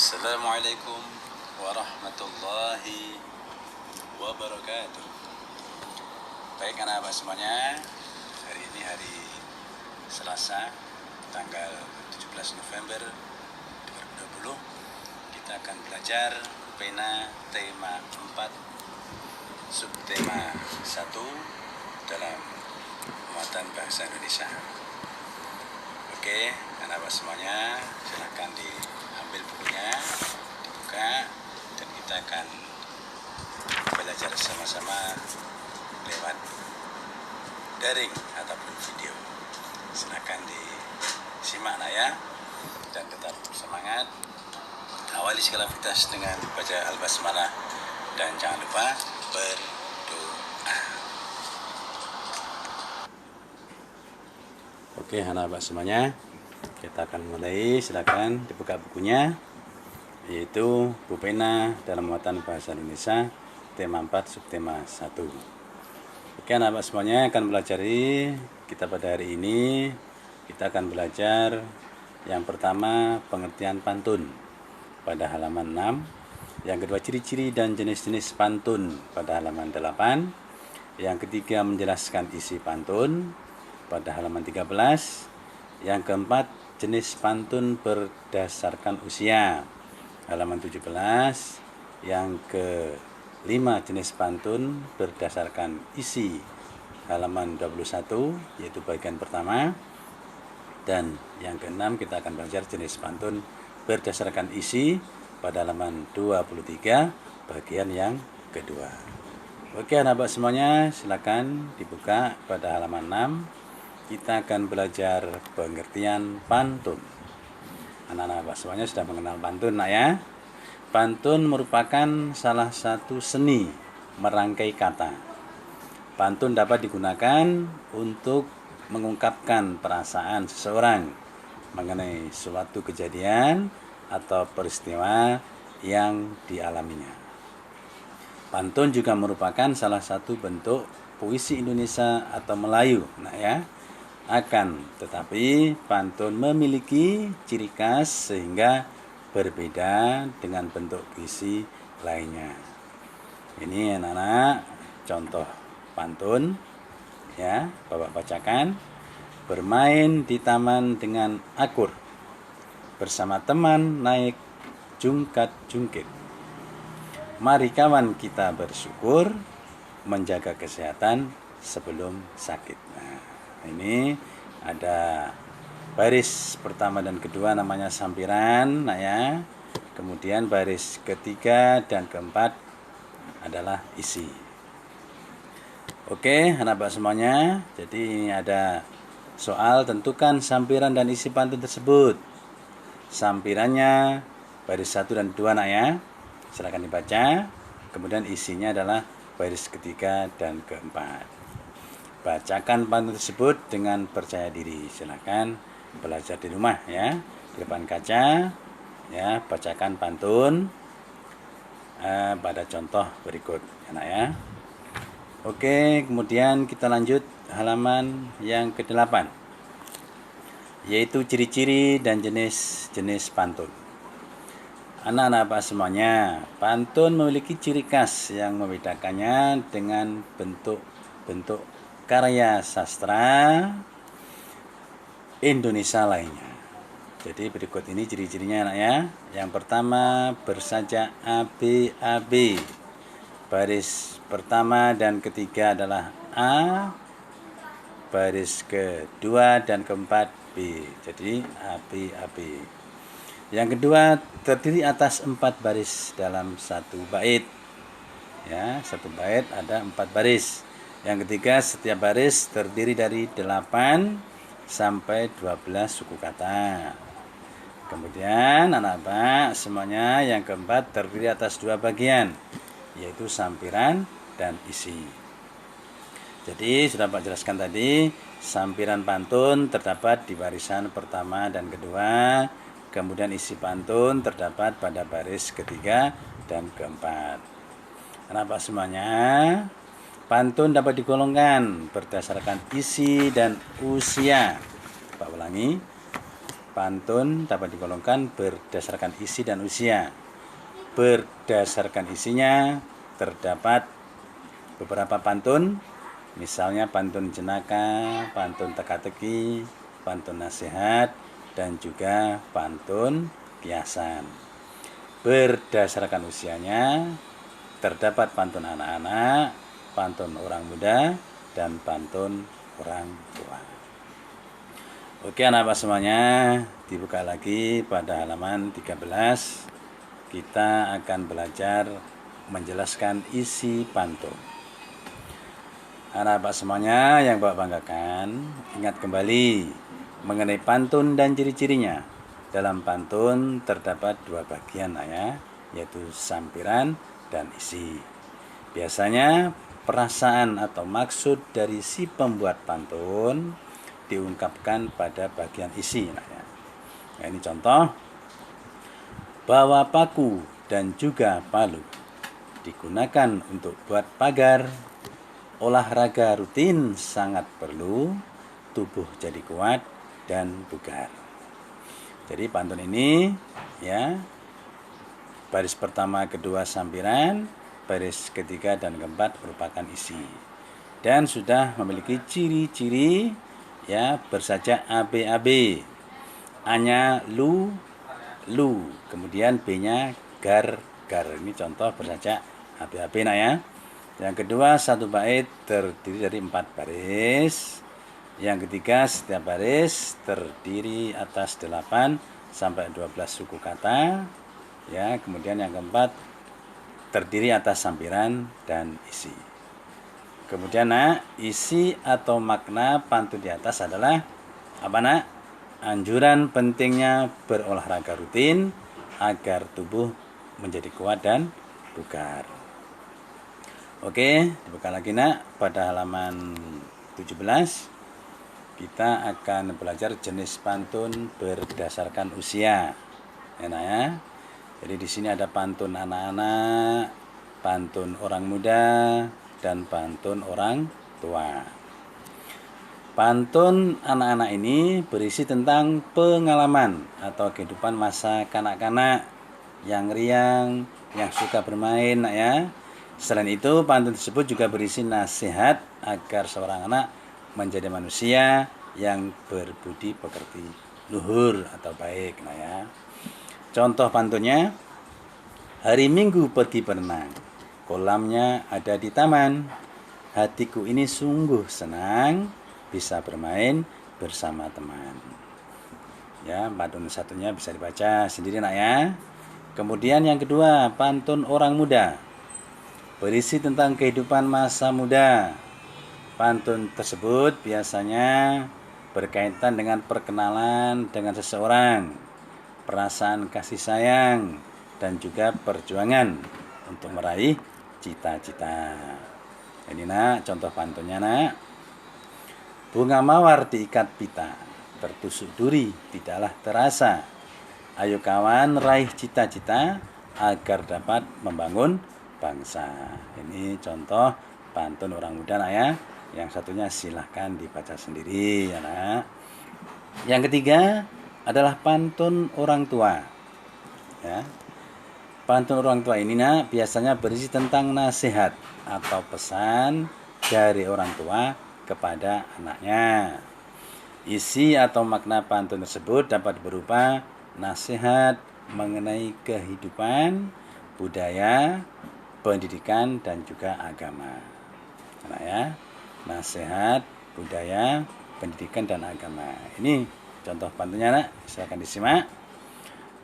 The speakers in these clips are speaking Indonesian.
Assalamualaikum warahmatullahi wabarakatuh. Baik anak-anak semuanya, hari ini hari Selasa tanggal 17 November 2020. Kita akan belajar pena tema 4 subtema 1 dalam muatan bahasa Indonesia. Oke, anak-anak semuanya, silahkan diambil bukunya, dibuka, dan kita akan belajar sama-sama lewat daring ataupun video. Silahkan disimak ya, dan tetap semangat. Awali segala aktivitas dengan baca Al-Basmalah dan jangan lupa berdoa. Oke, anak-anak semuanya, kita akan mulai. Silakan dibuka bukunya, yaitu buku pena dalam muatan bahasa Indonesia tema 4 subtema 1. Oke, anak-anak semuanya akan belajar kita pada hari ini. Kita akan belajar yang pertama pengertian pantun pada halaman 6, yang kedua ciri-ciri dan jenis-jenis pantun pada halaman 8, yang ketiga menjelaskan isi pantun pada halaman 13, yang keempat jenis pantun berdasarkan usia halaman 17, yang kelima jenis pantun berdasarkan isi halaman 21 yaitu bagian pertama, dan yang keenam kita akan belajar jenis pantun berdasarkan isi pada halaman 23 bagian yang kedua. Oke anak-anak semuanya, silakan dibuka pada halaman 6. Kita akan belajar pengertian pantun. Anak-anak semuanya sudah mengenal pantun ya. Pantun merupakan salah satu seni merangkai kata. Pantun dapat digunakan untuk mengungkapkan perasaan seseorang mengenai suatu kejadian atau peristiwa yang dialaminya. Pantun juga merupakan salah satu bentuk puisi Indonesia atau Melayu, ya. Akan tetapi pantun memiliki ciri khas sehingga berbeda dengan bentuk puisi lainnya. Ini anak-anak contoh pantun, ya, Bapak bacakan. Bermain di taman dengan akur, bersama teman naik jungkat-jungkit. Mari kawan kita bersyukur, menjaga kesehatan sebelum sakit. Nah, ini ada baris pertama dan kedua namanya sampiran, ya. Kemudian baris ketiga dan keempat adalah isi. Oke, anak-anak semuanya. Jadi ini ada soal, tentukan sampiran dan isi pantun tersebut. Sampirannya baris 1 dan 2 ya. Silakan dibaca. Kemudian isinya adalah baris ketiga dan keempat. Bacakan pantun tersebut dengan percaya diri. Silakan belajar di rumah ya. Di depan kaca ya, bacakan pantun pada contoh berikut ya. Oke, kemudian kita lanjut halaman yang ke-8, yaitu ciri-ciri dan jenis-jenis pantun. Anak-anak semuanya, pantun memiliki ciri khas yang membedakannya dengan bentuk-bentuk karya sastra Indonesia lainnya. Jadi berikut ini ciri-cirinya ya. Yang pertama, bersajak ABAB. Baris pertama dan ketiga adalah A, baris kedua dan keempat B. Jadi ABAB. Yang kedua, terdiri atas 4 baris dalam satu bait. Ya, satu bait ada 4 baris. Yang ketiga, setiap baris terdiri dari 8 sampai 12 suku kata. Kemudian anak-anak semuanya, yang keempat terdiri atas 2 bagian, yaitu sampiran dan isi. Jadi sudah Pak jelaskan tadi, sampiran pantun terdapat di barisan pertama dan kedua, kemudian isi pantun terdapat pada baris ketiga dan keempat. Anak-anak semuanya, pantun dapat digolongkan berdasarkan isi dan usia. Pak ulangi, pantun dapat digolongkan berdasarkan isi dan usia. Berdasarkan isinya terdapat beberapa pantun, misalnya pantun jenaka, pantun teka-teki, pantun nasihat, dan juga pantun kiasan. Berdasarkan usianya terdapat pantun anak-anak, pantun orang muda, dan pantun orang tua. Oke anak-anak semuanya, dibuka lagi pada halaman 13. Kita akan belajar menjelaskan isi pantun. Anak-anak semuanya yang Bapak banggakan, ingat kembali mengenai pantun dan ciri-cirinya. Dalam pantun terdapat dua bagian ya, yaitu sampiran dan isi. Biasanya perasaan atau maksud dari si pembuat pantun diungkapkan pada bagian isi. Nah, ini contoh. Bawa paku dan juga palu digunakan untuk buat pagar. Olahraga rutin sangat perlu, tubuh jadi kuat dan bugar. Jadi pantun ini ya, baris pertama, kedua sampiran, baris ketiga dan keempat merupakan isi. Dan sudah memiliki ciri-ciri ya, bersajak ABAB. A-nya lu, kemudian B-nya gar. Ini contoh bersajak ABAB nah ya. Yang kedua, satu bait terdiri dari 4 baris. Yang ketiga, setiap baris terdiri atas 8 sampai 12 suku kata. Ya, kemudian yang keempat terdiri atas sampiran dan isi. Kemudian nak, isi atau makna pantun di atas adalah apa nak? Anjuran pentingnya berolahraga rutin agar tubuh menjadi kuat dan bugar. Oke, dibuka lagi nak pada halaman 17. Kita akan belajar jenis pantun berdasarkan usia. Enak ya. Jadi di sini ada pantun anak-anak, pantun orang muda, dan pantun orang tua. Pantun anak-anak ini berisi tentang pengalaman atau kehidupan masa kanak-kanak yang riang, yang suka bermain nak ya. Selain itu, pantun tersebut juga berisi nasihat agar seorang anak menjadi manusia yang berbudi pekerti, luhur atau baik nah ya. Contoh pantunnya, hari Minggu pergi berenang, kolamnya ada di taman, hatiku ini sungguh senang bisa bermain bersama teman. Ya, pantun satunya bisa dibaca sendiri nak ya. Kemudian yang kedua, pantun orang muda, berisi tentang kehidupan masa muda. Pantun tersebut biasanya berkaitan dengan perkenalan dengan seseorang, perasaan kasih sayang, dan juga perjuangan untuk meraih cita-cita. Ini nak contoh pantunnya nak. Bunga mawar diikat pita, tertusuk duri tidaklah terasa. Ayo kawan raih cita-cita agar dapat membangun bangsa. Ini contoh pantun orang muda nak ya. Yang satunya silahkan dibaca sendiri ya nak. Yang ketiga adalah pantun orang tua. Ya. Pantun orang tua ini nak biasanya berisi tentang nasihat atau pesan dari orang tua kepada anaknya. Isi atau makna pantun tersebut dapat berupa nasihat mengenai kehidupan, budaya, pendidikan, dan juga agama. Nah ya, nasihat, budaya, pendidikan, dan agama. Ini contoh pantunnya nak, silakan disimak.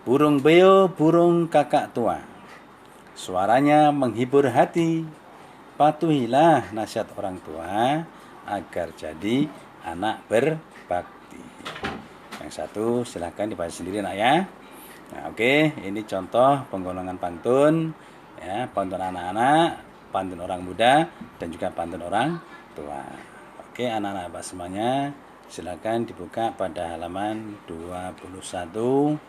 Burung beo, burung kakak tua, suaranya menghibur hati, patuhilah nasihat orang tua agar jadi anak berbakti. Yang satu silahkan dibaca sendiri nak ya. Nah, oke, ini contoh penggolongan pantun ya, pantun anak-anak, pantun orang muda, dan juga pantun orang tua. Oke, anak-anak semuanya silakan dibuka pada halaman 21.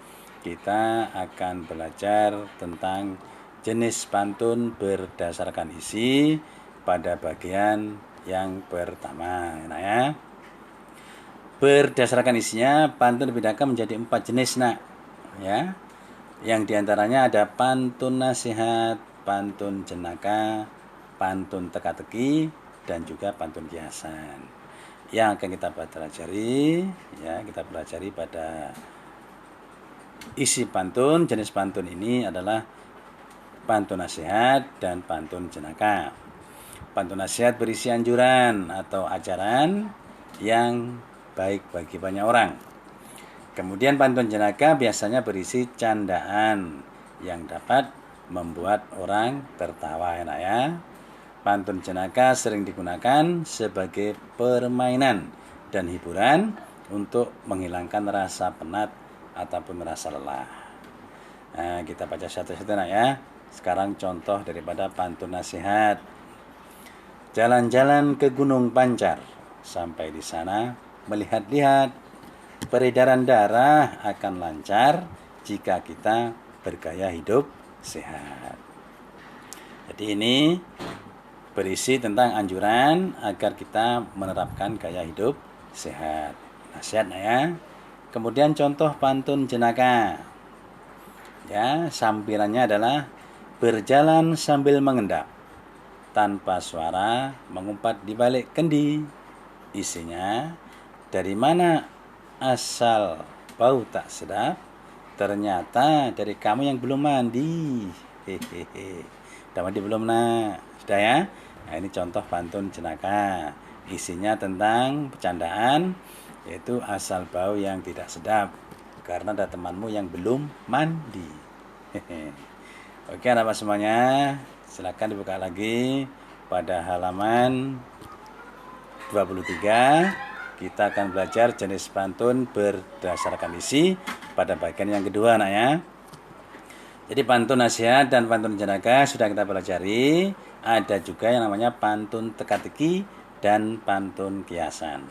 Kita akan belajar tentang jenis pantun berdasarkan isi pada bagian yang pertama nah ya. Berdasarkan isinya, pantun dibedakan menjadi 4 jenis, nak. Ya, yang diantaranya ada pantun nasihat, pantun jenaka, pantun teka-teki, dan juga pantun kiasan. Yang akan kita pelajari, ya, kita pelajari pada isi pantun. Jenis pantun ini adalah pantun nasihat dan pantun jenaka. Pantun nasihat berisi anjuran atau ajaran yang baik bagi banyak orang. Kemudian pantun jenaka biasanya berisi candaan yang dapat membuat orang tertawa, enak ya. Pantun jenaka sering digunakan sebagai permainan dan hiburan untuk menghilangkan rasa penat ataupun rasa lelah. Nah, kita baca satu-satu, nak ya. Sekarang contoh daripada pantun nasihat. Jalan-jalan ke Gunung Pancar, sampai di sana melihat-lihat, peredaran darah akan lancar jika kita bergaya hidup sehat. Jadi ini berisi tentang anjuran agar kita menerapkan gaya hidup sehat. Nasihat, ya. Kemudian contoh pantun jenaka. Ya, sampirannya adalah berjalan sambil mengendap, tanpa suara mengumpat di balik kendi. Isinya, dari mana asal bau tak sedap? Ternyata dari kamu yang belum mandi. Hehehe. Udah mandi belum, nak? Sudah ya? Nah, ini contoh pantun jenaka. Isinya tentang bercandaan, yaitu asal bau yang tidak sedap karena ada temanmu yang belum mandi. Oke, anak-anak semuanya, silakan dibuka lagi pada halaman 23. Kita akan belajar jenis pantun berdasarkan isi pada bagian yang kedua, nak ya. Jadi pantun nasihat dan pantun jenaka sudah kita pelajari. Ada juga yang namanya pantun teka-teki dan pantun kiasan.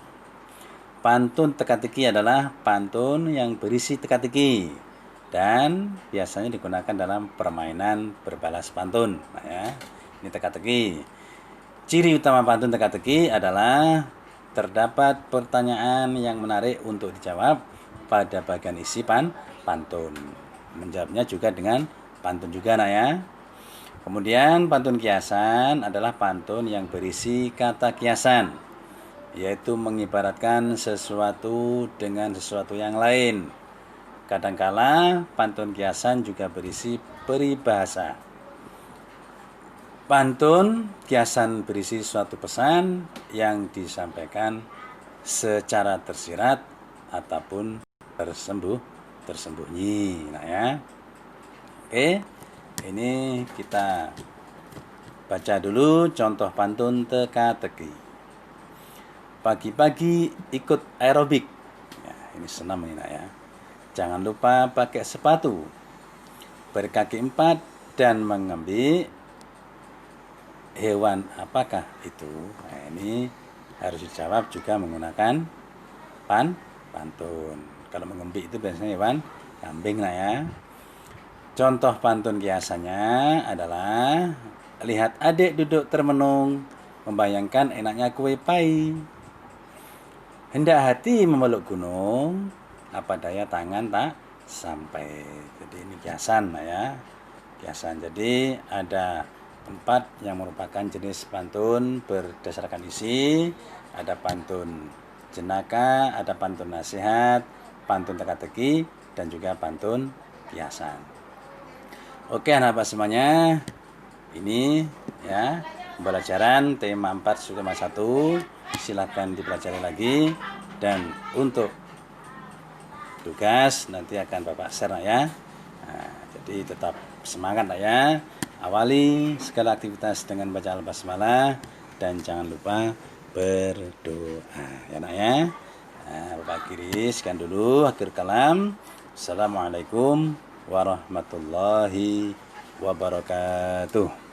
Pantun teka-teki adalah pantun yang berisi teka-teki dan biasanya digunakan dalam permainan berbalas pantun. Nah, ya, ini teka-teki. Ciri utama pantun teka-teki adalah terdapat pertanyaan yang menarik untuk dijawab pada bagian isi pantun. Menjawabnya juga dengan pantun juga, nah ya. Kemudian pantun kiasan adalah pantun yang berisi kata kiasan, yaitu mengibaratkan sesuatu dengan sesuatu yang lain. Kadangkala pantun kiasan juga berisi peribahasa. Pantun kiasan berisi suatu pesan yang disampaikan secara tersirat ataupun tersembunyi. Nah ya. Oke, ini kita baca dulu contoh pantun teka-teki. Pagi-pagi ikut aerobik. Ya, ini senam ini, nak ya. Jangan lupa pakai sepatu, berkaki 4 dan mengembik. Hewan apakah itu? Nah, ini harus dijawab juga menggunakan pantun. Kalau mengembik itu biasanya hewan kambing, nah ya. Contoh pantun kiasannya adalah lihat adik duduk termenung, membayangkan enaknya kue pai. Hendak hati memeluk gunung, apa daya tangan tak sampai. Jadi ini kiasan, nah ya. Kiasan. Jadi ada 4 yang merupakan jenis pantun berdasarkan isi. Ada pantun jenaka, ada pantun nasihat, pantun teka-teki, dan juga pantun kiasan. Oke, anak-anak semuanya, ini ya pembelajaran tema 4 subtema 1. Silakan dipelajari lagi, dan untuk tugas nanti akan Bapak share, ya. Nah, jadi tetap semangat, ya. Awali segala aktivitas dengan baca al-basmalah dan jangan lupa berdoa, ya, nak ya. Nah, Bapak akhiri sekian dulu akhir kalam. Assalamualaikum warahmatullahi wabarakatuh.